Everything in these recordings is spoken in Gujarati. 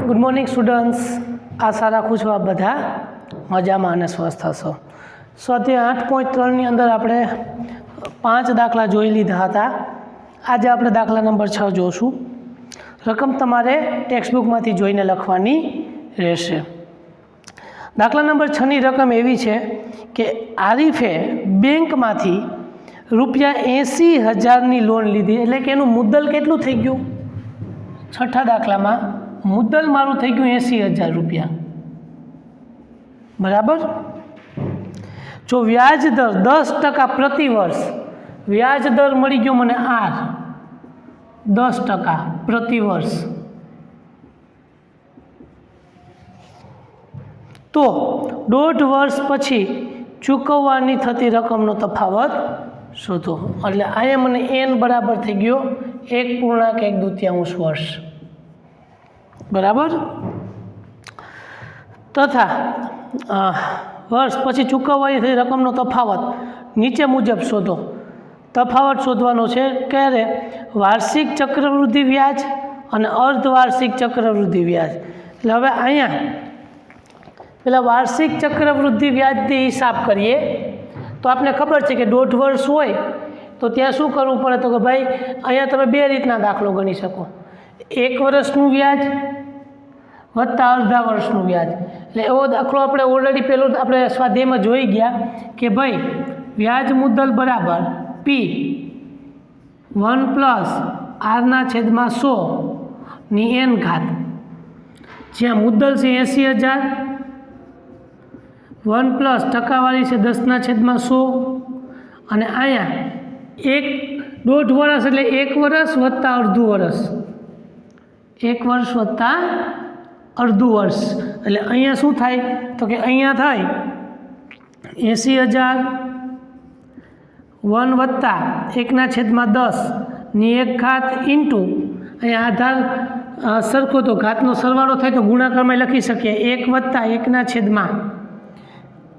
Good morning students. आशा राखું છું આપ બધા મજામાં અને સ્વસ્થ હશો। સ્વાધ્યાય 8.3 અંદર આપણે 5 દાખલા જોઈ લીધા હતા। આજે આપણે દાખલા નંબર 6 જોશું। રકમ તમારે ટેક્સ્ટબુકમાંથી જોઈને લખવાની રહેશે। દાખલા નંબર 6 ની રકમ એવી છે કે આરીફે બેંકમાંથી ₹80,000ની લોન લીધી, એટલે કે એનું મુદ્દલ કેટલું થઈ ગયું? છઠ્ઠા દાખલામાં मुद्दल मारू थी गयु ₹80,000 बराबर। जो व्याज दर 10% प्रति वर्ष, व्याज दर मळी गयो मने आर 10% प्रति वर्ष, तो 1.5 वर्ष पछी चूकववानी थती रकमनो तफावत शोधो। एटले आया मने n बराबर थी गयो 1.1 वर्ष बराबर। तथा वर्ष पछी चूकववानी थती रकमनो तफावत नीचे मुजब शोधो। तफावत शोधवानो छे क्यारे? वार्षिक चक्रवृद्धि व्याज अने अर्धवार्षिक चक्रवृद्धि व्याज। એટલે હવે અહીંયા પેલા વાર્ષિક ચક્રવૃદ્ધિ વ્યાજથી હિસાબ કરીએ તો આપને ખબર છે કે 1.5 વર્ષ હોય તો ત્યાં શું કરવું પડે? તો કે ભાઈ અહીંયા તમે બે રીતના દાખલો ગણી શકો। 1 વર્ષનું વ્યાજ વત્તા અડધા વર્ષનું વ્યાજ। એટલે એવો દાખલો આપણે ઓલરેડી પેલો આપણે સ્વાધ્યાયમાં જોઈ ગયા કે ભાઈ વ્યાજ મુદ્દલ બરાબર P1 પ્લસ R/100 ની n ઘાત, જ્યાં મુદ્દલ છે 80,000, 1 પ્લસ ટકાવારી છે 10/100 અને અહીંયા 1.5 વર્ષ એટલે 1 વર્ષ વત્તા અડધું વર્ષ, 1 વર્ષ વત્તા અડધું વર્ષ। એટલે અહીંયા શું થાય તો કે અહીંયા થાય 80,000 1 વત્તા 1/10 ની 1 ઘાત ઇન્ટુ અહીંયા આધાર સરખો તો ઘાતનો સરવાળો થાય તો ગુણાકારમાં લખી શકીએ 1 વત્તા 1/,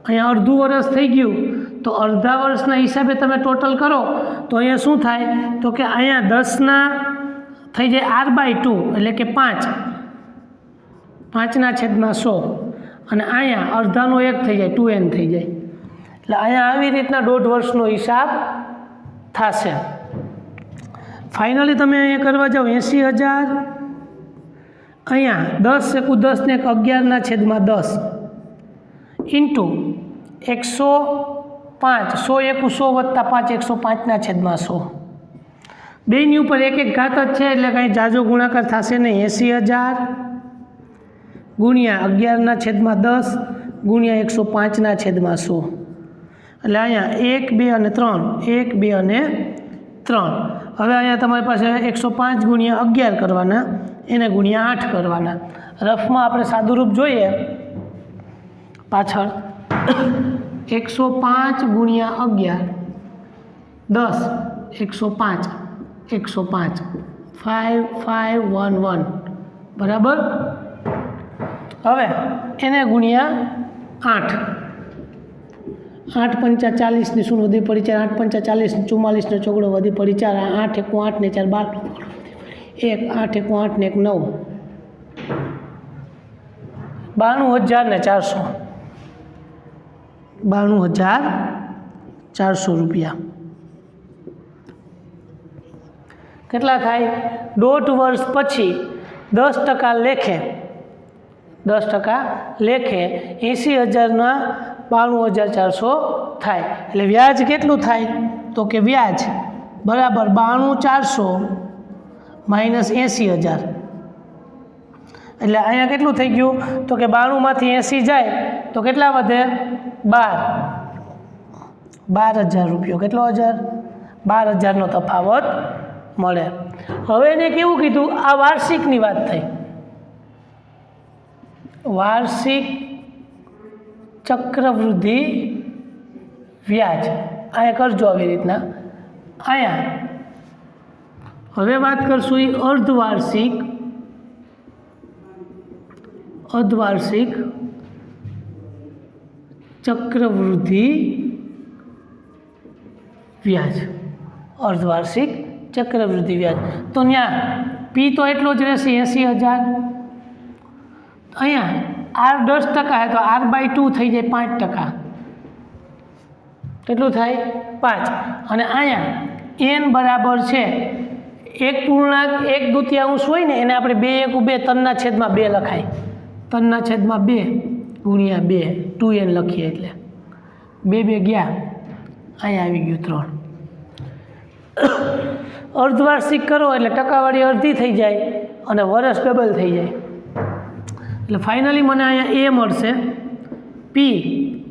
અહીંયા અડધું વર્ષ થઈ ગયું તો અડધા વર્ષના હિસાબે તમે ટોટલ કરો તો અહીંયા શું થાય તો કે અહીંયા 10 થઈ જાય R/2 એટલે કે 5/100 અને અહીંયા અડધાનો 1 થઈ જાય 2n થઈ જાય। એટલે અહીંયા આવી રીતના 1.5 વર્ષનો હિસાબ થશે। ફાઇનલી તમે અહીંયા કરવા જાઓ 80,000 અહીંયા 10 × 10 ને 11/10 ઇન્ટુ 105, 100 × 100 વત્તા 5 105/100। બેની ઉપર એક ઘાત જ છે એટલે કંઈ જાજો ગુણાકાર થશે નહીં। 80,000 ગુણ્યા 11/10 ગુણ્યા 105/100 એટલે અહીંયા 1, 2 અને 3, 1, 2 અને 3। હવે અહીંયા તમારી પાસે 105 ગુણ્યા 11 કરવાના, એને ગુણ્યા 8 કરવાના। રફમાં આપણે સાદુરૂપ જોઈએ પાછળ 105 ગુણ્યા 11 10 105 105 5511 બરાબર। હવે એને ગુણ્યા 8, 8 × 5 = 40 ની શૂન્ય વધી પડી 4, 8 × 5 = 40 44 નો ચોગડો વધી પડી 4, 8 × 1 = 8 ને 4 12 1 8 × 8 ને 1 9 92,400 ₹92,400। કેટલા થાય? 1.5 વર્ષ પછી 10% લેખે 80,000ના 92,400 થાય। એટલે વ્યાજ કેટલું થાય તો કે વ્યાજ બરાબર 92,400 માઇનસ 80,000। એટલે અહીંયા કેટલું થઈ ગયું તો કે 92માંથી 80 જાય તો કેટલા વધે? 12,000 કેટલો હજાર? 12,000નો તફાવત મળે। હવે એને કેવું કીધું? આ વાર્ષિકની વાત થઈ, વાર્ષિક ચક્રવૃદ્ધિ વ્યાજ। અહીંયા કરજો આવી રીતના। અહીંયા હવે વાત કરશું એ અર્ધવાર્ષિક ચક્રવૃદ્ધિ વ્યાજ, અર્ધવાર્ષિક ચક્રવૃદ્ધિ વ્યાજ। તો ત્યાં પી તો એટલો જ રહેશે 80,000 અહીંયા આર 10% है तो r/2 થઈ જાય 5%. કેટલું થાય 5. અને અહીંયા n બરાબર છે 1.1/2 હોય ને એને આપણે 2 × 1 3/2 લખાય. 3/2 ગુણ્યા 2 2n લખીએ એટલે 2 ગયા અહીંયા આવી ગયું 3. અર્ધવાર્ષિક કરો એટલે ટકાવારી અડધી થઈ જાય અને વર્ષ ડબલ થઈ જાય. એટલે ફાઇનલી મને અહીંયા એ મળશે p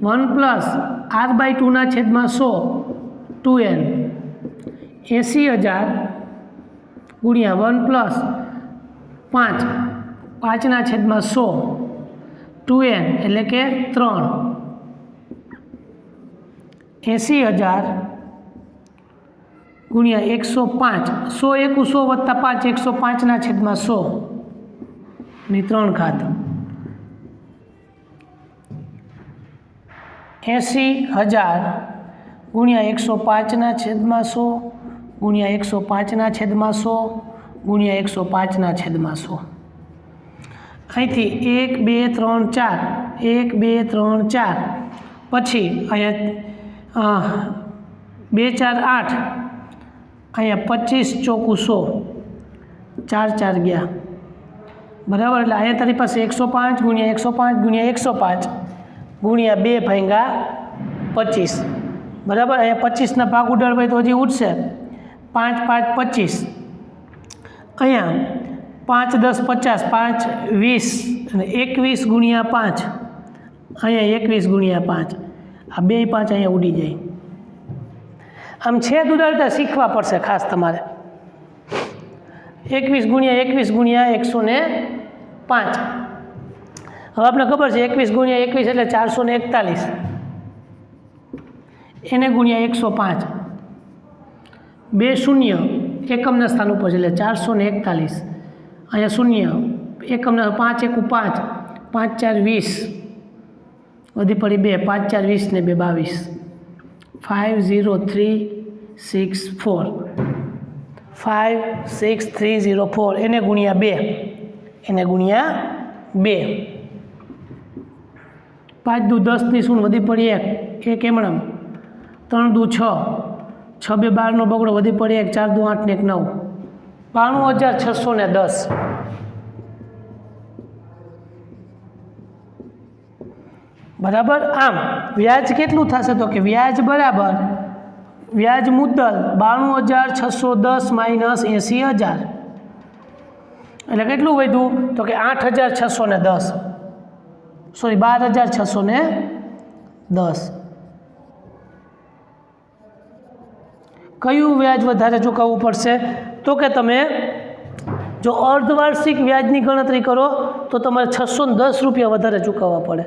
1 + r/2/100 2n 80,000 ગુણ્યા 1 + 5 5/100 2n એટલે કે 3 80,000 ગુણ્યા 105 100 × 100 + 5 105/100 ની 3 ઘાત 80,000 ગુણ્યા 105/100 ગુણ્યા 105/100 ગુણ્યા 105/100. અહીંથી 1 2 3 4 1 2 3 4 પછી અહીંયા 2 4 8 અહીંયા 25 × 4 100 4 ગયા બરાબર. એટલે અહીંયા તારી પાસે 105 ગુણ્યા 105 ગુણ્યા 105 ગુણ્યા 2 × 25 બરાબર. અહીંયા 25ના ભાગ ઉડાડવાય તો હજી ઉઠશે 5 5 25. અહીંયા 5 10 50 5 20 અને 21 ગુણ્યા 5 અહીંયા 21 ગુણ્યા 5 આ 2 5 અહીંયા ઉડી જાય. આમ છેદ ઉડાડતા શીખવા પડશે ખાસ તમારે. 21 ગુણ્યા 21 ગુણ્યા 105. હવે આપણે ખબર છે 21 ગુણ્યા 21 એટલે 441 એને ગુણ્યા 105 2 શૂન્ય એકમના સ્થાન ઉપર છે એટલે 441 અહીંયા શૂન્ય એકમના 5 1 5 5 4 20 વધી પડી 2 5 4 20 ને 2 22 50364 56304 એને ગુણ્યા 2 એને ગુણ્યા 2 5 દુ 10 ની શૂન્ય વધી પડી 1 1 એમણમ 3 દુ 6 6 2 12 નો બગડો વધી પડી 1 4 દુ 8 ને 1 9 92,610 બરાબર. આમ વ્યાજ કેટલું થશે તો કે વ્યાજ બરાબર વ્યાજ મુદ્દલ 92,610 માઇનસ 80,000 એટલે કેટલું વધ્યું તો કે 8,610 સોરી 12,610. કયું વ્યાજ વધારે ચૂકવવું પડશે તો કે તમે જો અર્ધવાર્ષિક વ્યાજની ગણતરી કરો તો તમારે 610 રૂપિયા વધારે ચૂકવવા પડે.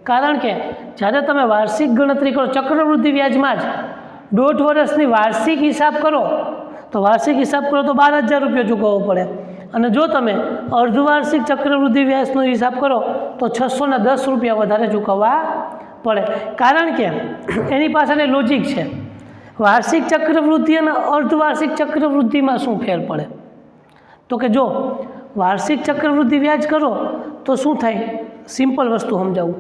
કારણ કે જ્યારે તમે વાર્ષિક ગણતરી કરો ચક્રવૃદ્ધિ વ્યાજમાં જ 1.5 વર્ષની વાર્ષિક હિસાબ કરો તો વાર્ષિક હિસાબ કરો તો 12,000 રૂપિયા ચૂકવવો પડે. અને જો તમે અર્ધવાર્ષિક ચક્રવૃદ્ધિ વ્યાજનો હિસાબ કરો તો 610 રૂપિયા વધારે ચૂકવવા પડે. કારણ કે એની પાછળની લોજિક છે. વાર્ષિક ચક્રવૃદ્ધિ અને અર્ધવાર્ષિક ચક્રવૃદ્ધિમાં શું ફેર પડે તો કે જો વાર્ષિક ચક્રવૃદ્ધિ વ્યાજ કરો તો શું થાય સિમ્પલ વસ્તુ સમજાવું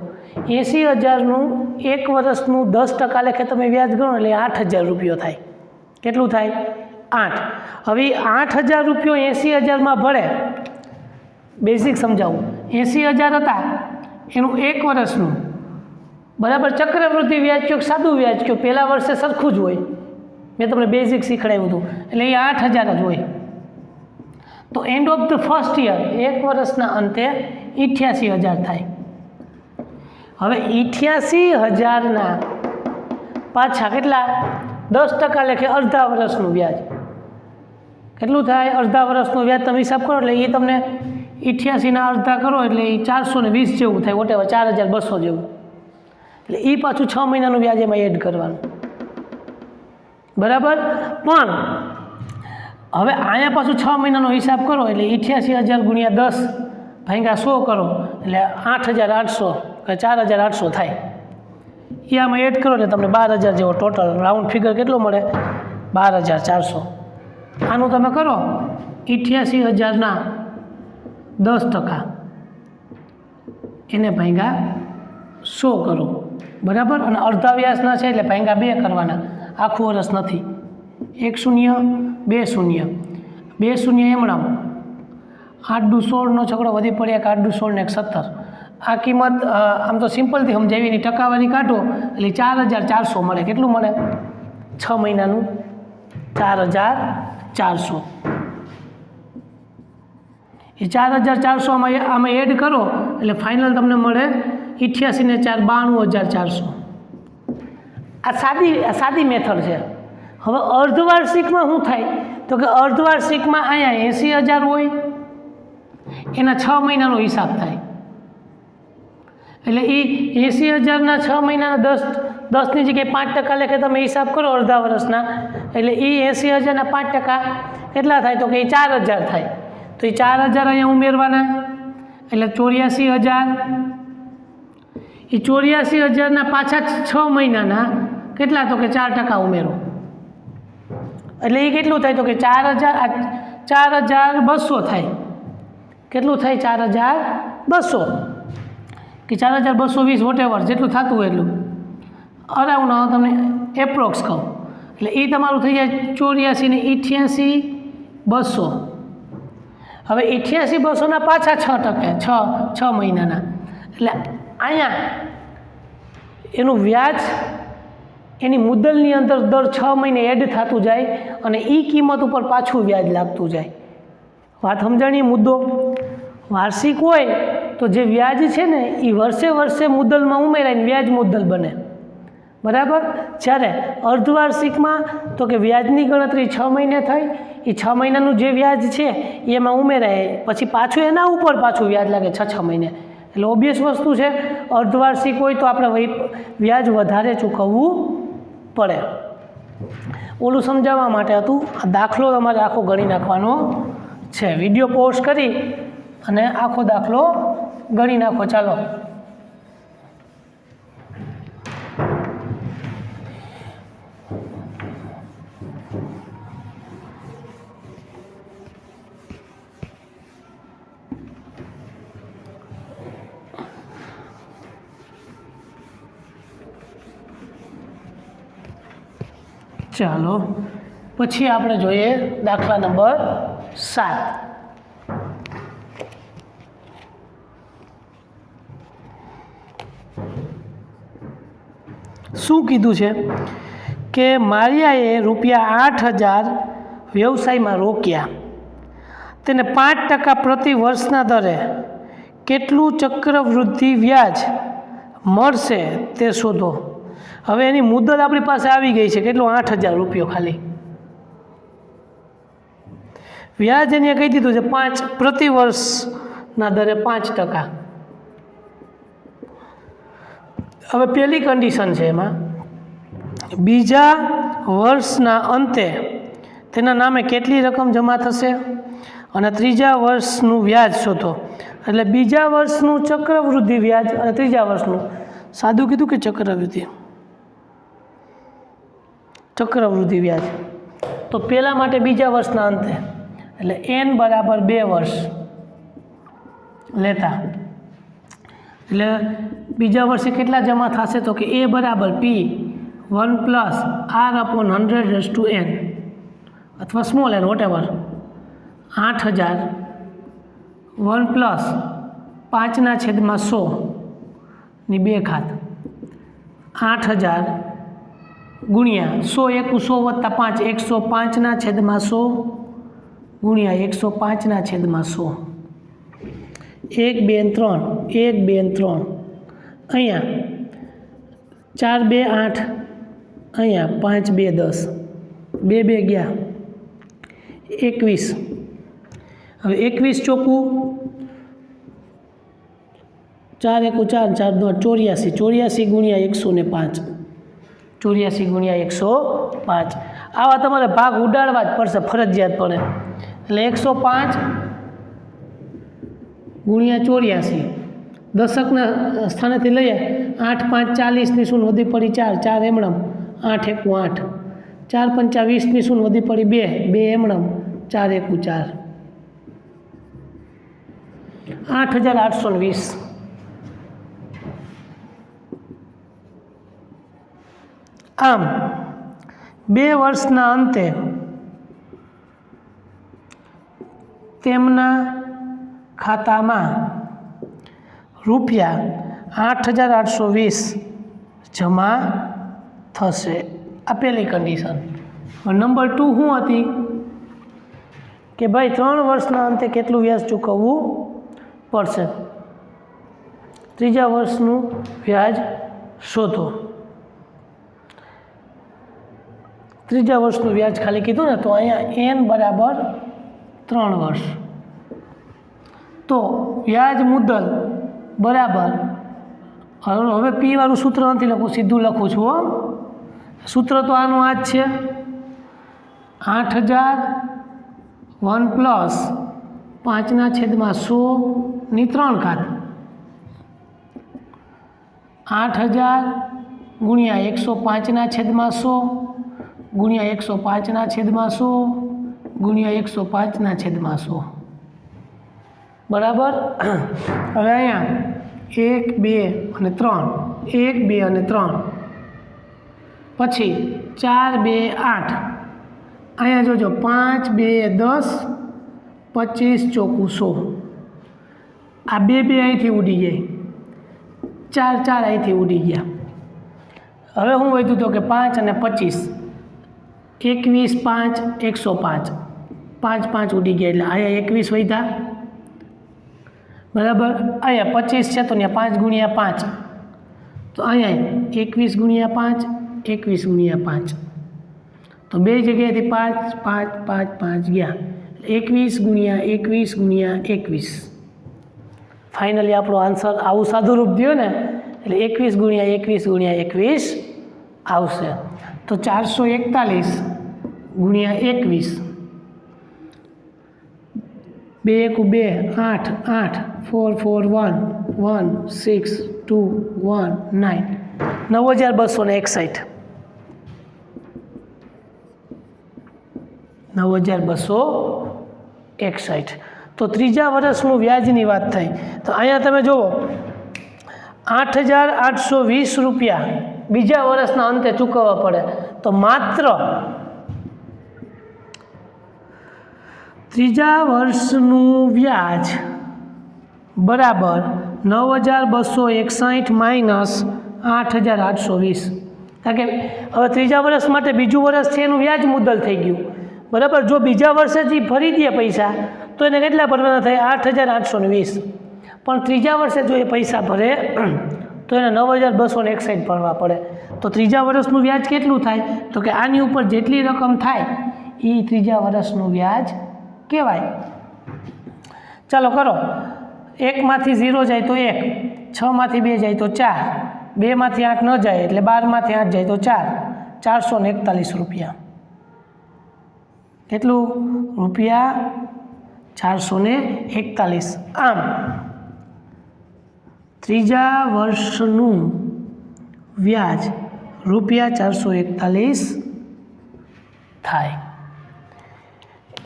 80,000નું 1 વર્ષનું 10% લેખે તમે વ્યાજ ગણો એટલે 8,000 રૂપિયો થાય. કેટલું થાય 8. હવે 8,000 રૂપિયો 80,000માં ભળે બેઝિક સમજાવું 80,000 હતા એનું 1 વર્ષનું બરાબર ચક્રવૃદ્ધિ વ્યાજ કયો સાદું વ્યાજ કયો પહેલા વર્ષે સરખું જ હોય. મેં તમને બેઝિક શીખડાવ્યું હતું એટલે એ 8,000 જ હોય. તો end of the first year 1 વર્ષના અંતે 88,000 થાય. હવે 88,000ના પાછા કેટલા 10% લેખે અડધા વર્ષનું વ્યાજ કેટલું થાય અડધા વર્ષનું વ્યાજ તમે હિસાબ કરો એટલે એ તમને 88ના અડધા કરો એટલે એ 420 જેવું થાય વોટેવર 4,200 જેવું. એટલે એ પાછું 6 મહિનાનું વ્યાજ એમાં એડ કરવાનું બરાબર. પણ હવે અહીંયા પાછું 6 મહિનાનો હિસાબ કરો એટલે 88,000 ગુણ્યા 10 ભાગ્યા 100 કરો એટલે 8,800 કે 4,800 થાય. એ આમાં એડ કરો એટલે તમને 12,000 જેવો ટોટલ રાઉન્ડ ફિગર કેટલો મળે 12,400. આનું તમે કરો 88,000ના 10% એને ભાંગ્યા 100 કરો, બરાબર। અને અડધા વ્યાસના છે એટલે ભાંગ્યા 2 કરવાના, આખું વર્ષ નથી। 1 શૂન્ય 2 શૂન્ય 2 શૂન્ય એમણામ 8 દુ 16નો છકડો વધી પડે, 8 દુ 16 ને 17। આ કિંમત આમ તો સિમ્પલથી સમજાવી, એની ટકાવારી કાઢો એટલે 4400 મળે। કેટલું મળે? 6 મહિનાનું 4400। એ 4400 આમાં એડ કરો એટલે ફાઇનલ તમને મળે 88 ને 4 92400। આ સાદી મેથડ છે। હવે અર્ધવાર્ષિકમાં શું થાય તો કે અર્ધવાર્ષિકમાં અહીંયા 80000 હોય, એના 6 મહિનાનો હિસાબ થાય, એટલે એ 80000ના 6 મહિનાના 10ની જગ્યાએ 5% લેખે તમે હિસાબ કરો અડધા વર્ષના, એટલે એ 80000ના 5% કેટલા થાય તો કે એ 4000 થાય। તો એ 4000 અહીંયા ઉમેરવાના એટલે 84000। એ 84000ના પાછા 6 મહિનાના કેટલા તો કે 4% ઉમેરો એટલે એ કેટલું થાય તો કે 4200 થાય। કેટલું થાય? 4200 કે 4220 વોટેવર જેટલું થતું હોય એટલું, અરાઉન્ડ તમને એપ્રોક્સ કહું એટલે એ તમારું થઈ જાય 84 ને 88 200। હવે 88 200ના પાછા 6% 6 મહિનાના, એટલે અહીંયા એનું વ્યાજ એની મુદ્દલની અંદર દર 6 મહિને એડ થતું જાય અને એ કિંમત ઉપર પાછું વ્યાજ લાગતું જાય। વાત સમજાણી? મુદ્દો વાર્ષિક હોય તો જે વ્યાજ છે ને એ વર્ષે મુદ્દલમાં ઉમેરાઈને વ્યાજ મુદ્દલ બને, બરાબર। જ્યારે અર્ધવાર્ષિકમાં તો કે વ્યાજની ગણતરી 6 મહિને થઈ, એ 6 મહિનાનું જે વ્યાજ છે એમાં ઉમેરાય, પછી પાછું એના ઉપર પાછું વ્યાજ લાગે 6 મહિને। એટલે ઓબ્વિયસ વસ્તુ છે, અર્ધવાર્ષિક હોય તો આપણે વ્યાજ વધારે ચૂકવવું પડે। ઓલું સમજાવવા માટે હતું, આ દાખલો તમારે આખો ગણી નાખવાનો છે। વિડીયો પોઝ કરી અને આખો દાખલો ગણી નાખો। ચાલો, ચાલો પછી આપણે જોઈએ દાખલા નંબર 7। શું કીધું છે કે મારિયાએ ₹8000 વ્યવસાયમાં રોક્યા, તેને 5% પ્રતિ વર્ષના દરે કેટલું ચક્રવૃદ્ધિ વ્યાજ મળશે તે શોધો। હવે એની મુદત આપણી પાસે આવી ગઈ છે, કેટલું? ₹8000 ખાલી। વ્યાજ એને કહી દીધું છે 5 પ્રતિ વર્ષના દરે 5%। હવે પહેલી કન્ડિશન છે એમાં બીજા વર્ષના અંતે તેના નામે કેટલી રકમ જમા થશે અને ત્રીજા વર્ષનું વ્યાજ શોધો। એટલે બીજા વર્ષનું ચક્રવૃદ્ધિ વ્યાજ અને ત્રીજા વર્ષનું, સાદું કીધું કે ચક્રવૃદ્ધિ વ્યાજ। તો પહેલા માટે બીજા વર્ષના અંતે એટલે n બરાબર 2 વર્ષ લેતા, એટલે બીજા વર્ષે કેટલા જમા થશે તો કે a બરાબર p 1 પ્લસ r/100n અથવા સ્મોલ n વોટેવર 8000 1 પ્લસ 5/100 ની 2 ઘાત 8000 ગુણ્યા 100 × 100 + 5 105/100 ગુણ્યા 105/100 1 2 3 1 2 3 અહીંયા 4 2 8 અહીંયા 5 2 10 2 2 ગયા 21। હવે 21 ચોખ્ખું 4 1 4 4 2 84 84 ગુણ્યા 105 84 ગુણ્યા 105 આવા તમારે ભાગ ઉડાડવા જ પડશે, ફરજિયાત પડે। એટલે 105 ગુણ્યા 84 દશકના સ્થાનેથી લઈએ 8 5 40ની શૂન્ય વધી પડી 4 4 એમણમ 8 1 8 4 5 20ની શૂન્ય વધી પડી 2 2 એમણમ 4 1 4 8820। આમ 2 વર્ષના અંતે તેમના ખાતામાં રૂપિયા 8,820 જમા થશે. આ પહેલી કન્ડિશન. નંબર 2 શું હતી કે ભાઈ 3 વર્ષના અંતે કેટલું વ્યાજ ચૂકવવું પડશે. ત્રીજા વર્ષનું વ્યાજ શોધો. ત્રીજા વર્ષનું વ્યાજ ખાલી કીધું ને, તો અહીંયા n બરાબર 3 વર્ષ. તો વ્યાજ મુદ્દલ બરાબર, હવે P વાળું સૂત્ર નથી લખું, સીધું લખું છું હો. સૂત્ર તો આનું આ જ છે, 8,001 પ્લસ 5/100/3 8,000 ગુણ્યા 105/100 ગુણ્યા 105/100 ગુણ્યા 105/100 બરાબર. હવે અહીંયા 1, 2 અને 3, 1, 2 અને 3, પછી 4, 2, 8, અહીંયા જોજો 5, 2, 10, 25 ચોકું 100. આ 2 અહીંથી ઉડી જાય, 4 અહીંથી ઉડી ગયા. હવે હું વધ્યું તો કે 5 અને 25, 21, 5, 105, 5 ઉડી ગયા, એટલે અહીંયા 21 વધ્યા બરાબર. અહીંયા 25 છે તો ત્યાં 5 ગુણ્યા 5, તો અહીંયા 21 ગુણ્યા 5, 21 ગુણ્યા 5, તો 2 જગ્યાએથી 5, 5, 5, 5 ગયા, 21 ગુણ્યા 21 ગુણ્યા 21. ફાઇનલી આપણો આન્સર આવું સાદું રૂપ થયો ને, એટલે 21 ગુણ્યા 21 ગુણ્યા 21 આવશે. તો 441 ગુણ્યા 21, 2 × 2 8, 8, 4, 4, 1, 1, 6, 2, 1, 9, 9,261. 9,261. તો ત્રીજા વર્ષનું વ્યાજની વાત થઈ, તો અહીંયા તમે જુઓ 8,820 રૂપિયા બીજા વર્ષના અંતે ચૂકવવા પડે. તો માત્ર ત્રીજા વર્ષનું વ્યાજ બરાબર 9,261 માઇનસ 8,820. કારણ કે હવે ત્રીજા વર્ષ માટે બીજું વર્ષ છે એનું વ્યાજ મુદ્દલ થઈ ગયું બરાબર. જો બીજા વર્ષે જ ભરી દે પૈસા તો એને કેટલા ભરવાના થાય? 8,820. પણ ત્રીજા વર્ષે જો એ પૈસા ભરે તો એને 9,261 ભરવા પડે. તો ત્રીજા વર્ષનું વ્યાજ કેટલું થાય? તો કે આની ઉપર જેટલી રકમ થાય એ ત્રીજા વર્ષનું વ્યાજ કહેવાય. ચાલો કરો. 1 માંથી 0 જાય તો 1, 6 માંથી 2 જાય તો 4, 2 માંથી 8 ન જાય એટલે 12 માંથી 8 જાય તો 4, 441 રૂપિયા. કેટલું રૂપિયા? 441. આમ ત્રીજા વર્ષનું વ્યાજ રૂપિયા 441 થાય.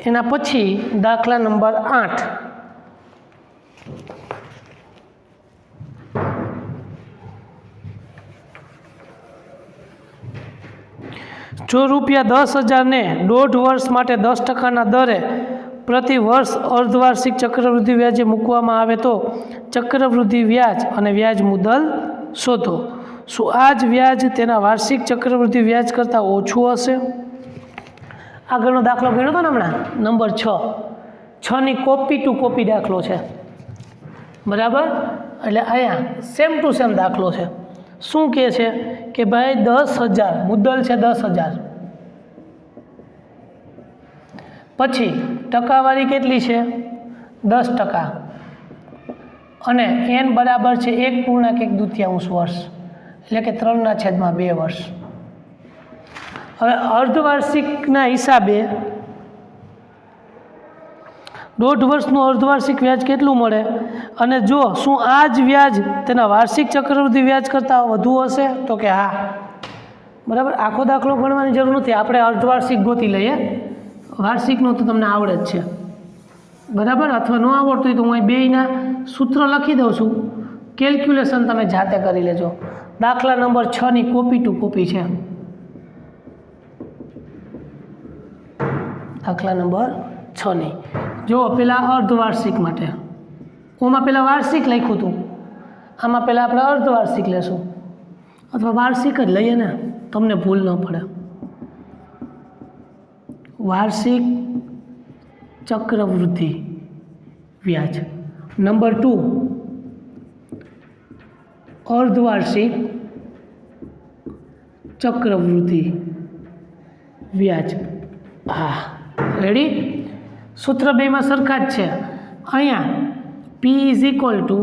એના પછી દાખલા નંબર 8. જો રૂપિયા 10,000ને 1.5 વર્ષ માટે 10%ના દરે પ્રતિ વર્ષ અર્ધવાર્ષિક ચક્રવૃદ્ધિ વ્યાજે મૂકવામાં આવે તો ચક્રવૃદ્ધિ વ્યાજ અને વ્યાજ મુદ્દલ શોધો. શું આ જ વ્યાજ તેના વાર્ષિક ચક્રવૃદ્ધિ વ્યાજ કરતાં ઓછું હશે? આગળનો દાખલો ગણ્યો હતો ને હમણાં, નંબર 6. 6ની કોપી ટુ કોપી દાખલો છે બરાબર. એટલે અહીંયા સેમ ટુ સેમ દાખલો છે. શું કહે છે કે ભાઈ 10,000 મુદ્દલ છે, 10,000 પછી ટકાવારી કેટલી છે? 10%, અને n બરાબર છે 1.1/2 વર્ષ, એટલે કે 3/2 વર્ષ. હવે અર્ધવાર્ષિકના હિસાબે 1.5 વર્ષનું અર્ધવાર્ષિક વ્યાજ કેટલું મળે? અને જો શું આ જ વ્યાજ તેના વાર્ષિક ચક્રવૃદ્ધિ વ્યાજ કરતાં વધુ હશે? તો કે હા. બરાબર. આખો દાખલો ગણવાની જરૂર નથી, આપણે અર્ધવાર્ષિક ગોતી લઈએ. વાર્ષિકનો તો તમને આવડે જ છે બરાબર. અથવા ન આવડતું હોય તો હું અહીં બેયના સૂત્ર લખી દઉં છું, કેલ્ક્યુલેશન તમે જાતે કરી લેજો. દાખલા નંબર 6ની કોપી ટુ કોપી છે દાખલા નંબર 6 જો પેલા અર્ધવાર્ષિક માટે ઓમાં પેલા વાર્ષિક લખ્યું હતું, આમાં પહેલાં આપણે અર્ધવાર્ષિક લેશું અથવા વાર્ષિક જ લઈએ ને, તમને ભૂલ ન પડે. વાર્ષિક ચક્રવૃદ્ધિ વ્યાજ. નંબર 2 અર્ધવાર્ષિક ચક્રવૃદ્ધિ વ્યાજ. હા, રેડી? સૂત્ર બેમાં સરખા જ છે. અહીંયા P is equal to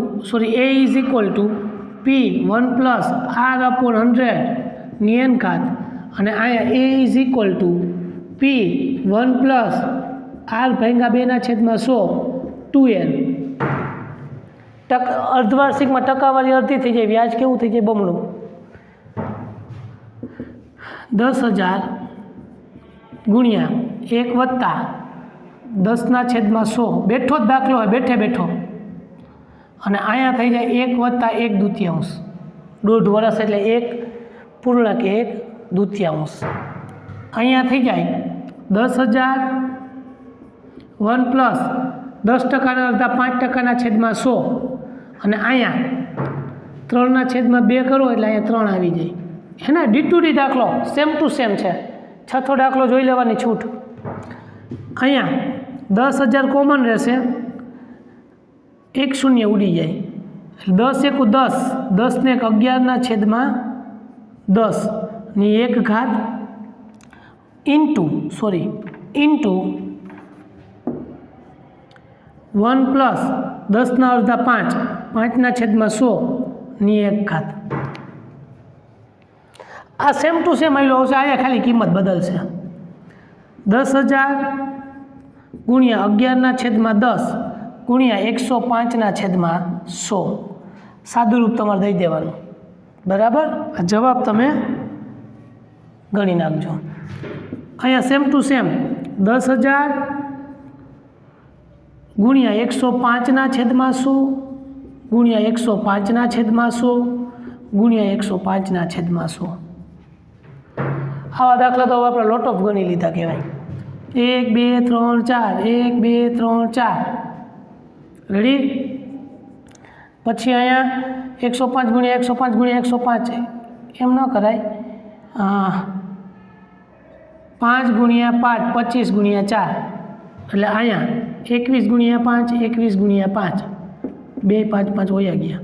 A is equal to P 1 + R/100 ની n ઘાત, અને અહીંયા A is equal to P 1 + R/2/100 2n. અર્ધવાર્ષિકમાં ટકાવારી અડધી થઈ જાય, વ્યાજ કેવું થઈ જાય? બમણું. 10,000 ગુણ્યા 1 વત્તા 10/100 બેઠો જ દાખલો હોય, બેઠે બેઠો, અને અહીંયા થઈ જાય 1 વત્તા 1/2, 1.5 વર્ષ એટલે 1.1/2. અહીંયા થઈ જાય 10,000 1 + 10%ના અડધા 5%/100, અને અહીંયા 3/2 કરો એટલે અહીંયા 3 આવી જાય. હે ને? ડી દાખલો સેમ ટુ સેમ છે. છઠ્ઠો દાખલો જોઈ લેવાની છૂટ. અહીંયા 10,000 કોમન રહેશે, 1 શૂન્ય ઉડી જાય, 10 × 10, 10 ને 11/10 ની 1 ઘાત ઇન્ટુ 1 + 10ના અડધા 5, 5/100 ની 1 ઘાત. આ સેમ ટુ સેમ આવેલો આવશે, અહીંયા ખાલી કિંમત બદલશે. 10,000 ગુણ્યા 11/10 ગુણ્યા 105/100. સાદું રૂપ તમારે દઈ દેવાનું. બરાબર? આ જવાબ તમે ગણી નાખજો. અહીંયા સેમ ટુ સેમ 10,000 ગુણ્યા 105/100 ગુણ્યા 105/100 ગુણ્યા 105/100. આવા દાખલા તો આપણે લોટ ઓફ ગણી લીધા કહેવાય. 1 2 3 4, 1 2 3 4. રેડી? પછી અહીંયા 105 ગુણ્યા 105 ગુણ્યા 105 એમ ન કરાય. 5 ગુણ્યા 5 25 ગુણ્યા 4, એટલે અહીંયા 21 ગુણ્યા 5 21 ગુણ્યા 5, 2 5 5 વયા ગયા.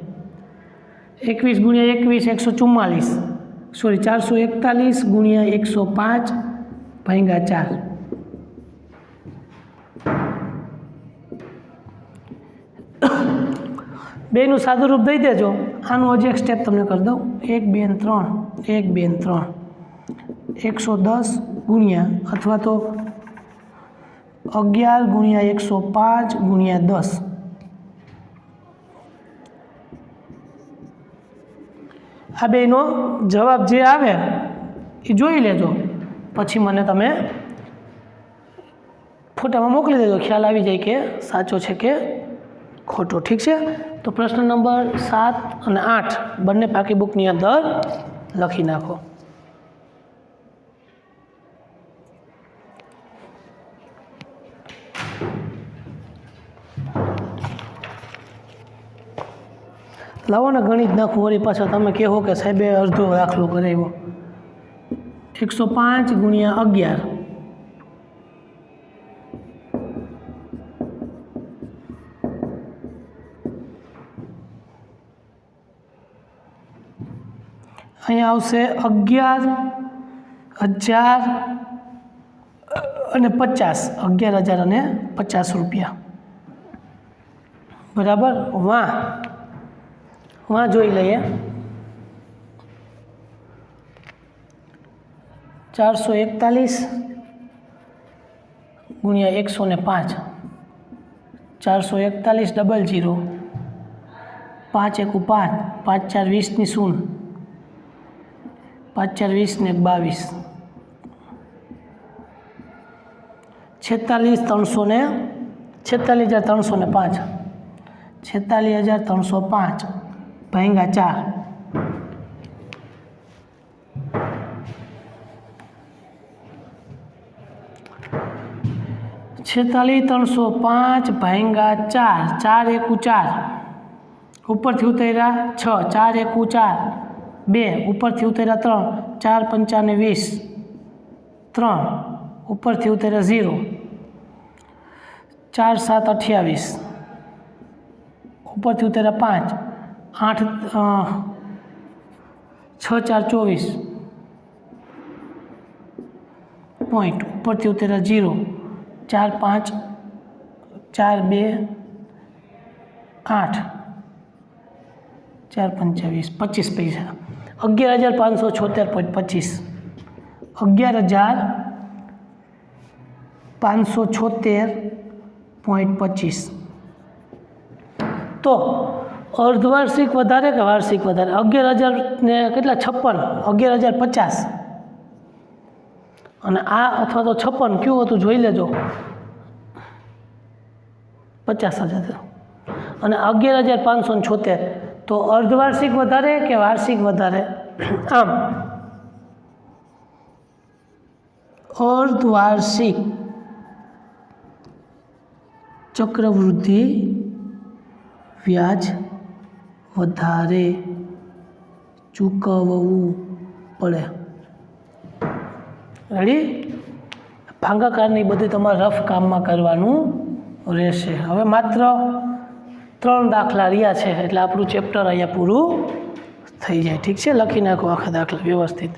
21 ગુણ્યા 21 144, 441 ગુણ્યા 105/4. બેનું સાદું રૂપ દઈ દેજો. આનું હજી એક સ્ટેપ તમને કરી દઉં. 1 2 3 1 2 3 110 ગુણ્યા અથવા તો 11 ગુણ્યા 105 ગુણ્યા 10. આ બેનો જવાબ જે આવે એ જોઈ લેજો, પછી મને તમે ફોટામાં મોકલી દેજો, ખ્યાલ આવી જાય કે સાચો છે કે ખોટો. ઠીક છે? તો પ્રશ્ન નંબર 7 અને 8 બંને પાકી બુકની અંદર લખી નાખો. લાવો ને ગણિત નાખું, વળી પાછા તમે કહો કે સાહેબે અડધો દાખલો કરાવ્યો. 105 ગુણ્યા 11 અહીંયા આવશે 11,000 અને 50, 11,000 અને 50 રૂપિયા. બરાબર? વાં જોઈ લઈએ. 441 ગુણ્યા 105, 441 00, 5 1 5, 5 4 20 ની 0, 5 4 20 ને 22, 46,305, 46,305 ભાગ્યા 4. 46,305 ભાગ્યા 4, 4 એકુ 4, ઉપરથી ઉતર્યા 6, 4 એકુ 4, 2, ઉપરથી ઉતર્યા 3, 4 પંચાને 20, 3, ઉપરથી ઉતર્યા 0, 4 7 28, ઉપરથી ઉતર્યા 5, 8 6 4 24, પોઈન્ટ, ઉપરથી ઉતર્યા 0, 4 5 4 2 8, 4 25, 25 પૈસા, 11,576.25, 11,576.25. તો અર્ધવાર્ષિક વધારે કે વાર્ષિક વધારે? 11,000 ને કેટલા? 56, 11,050. અને આ અથવા તો 56 કયું હતું જોઈ લેજો, 50,000. અને 11,576, તો અર્ધવાર્ષિક વધારે કે વાર્ષિક વધારે? આમ અર્ધવાર્ષિક ચક્રવૃદ્ધિ વ્યાજ વધારે ચૂકવવું પડે. રેડી? ભાગાકારની બધું તમારે રફ કામમાં કરવાનું રહેશે. હવે માત્ર 3 દાખલા રહ્યા છે એટલે આપણું ચેપ્ટર અહીંયા પૂરું થઈ જાય. ઠીક છે? લખી નાખો આખા દાખલા વ્યવસ્થિત.